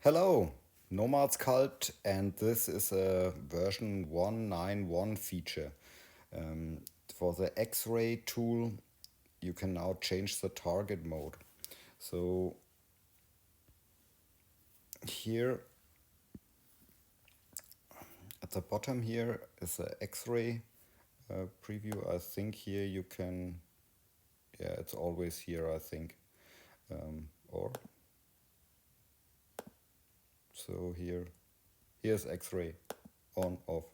Hello, Nomad Sculpt, and this is a version 191 feature. For the X-ray tool, you can now change the target mode. So here at the bottom here is the X-ray preview. I think here you can, yeah, it's always here, I think. Or so here's X-ray on off.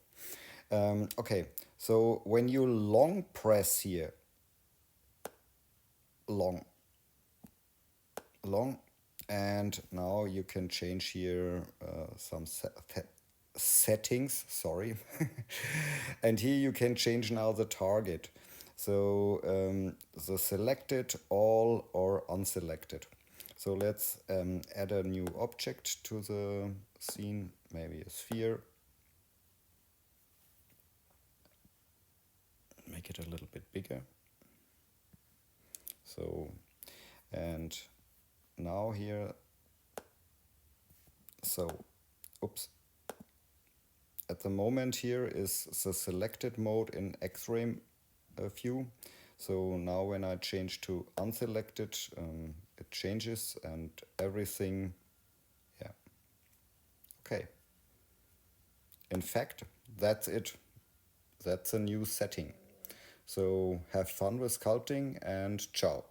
Okay, so when you long press here, long, and now you can change here some settings, sorry. And here you can change now the target. So the selected, all, or unselected. So let's add a new object to the scene, maybe a sphere. Make it a little bit bigger. So, and now here, so, oops. At the moment here is the selected mode in X-ray view. So now when I change to unselected, it changes and everything, yeah. Okay. In fact, that's it. That's a new setting. So have fun with sculpting and ciao.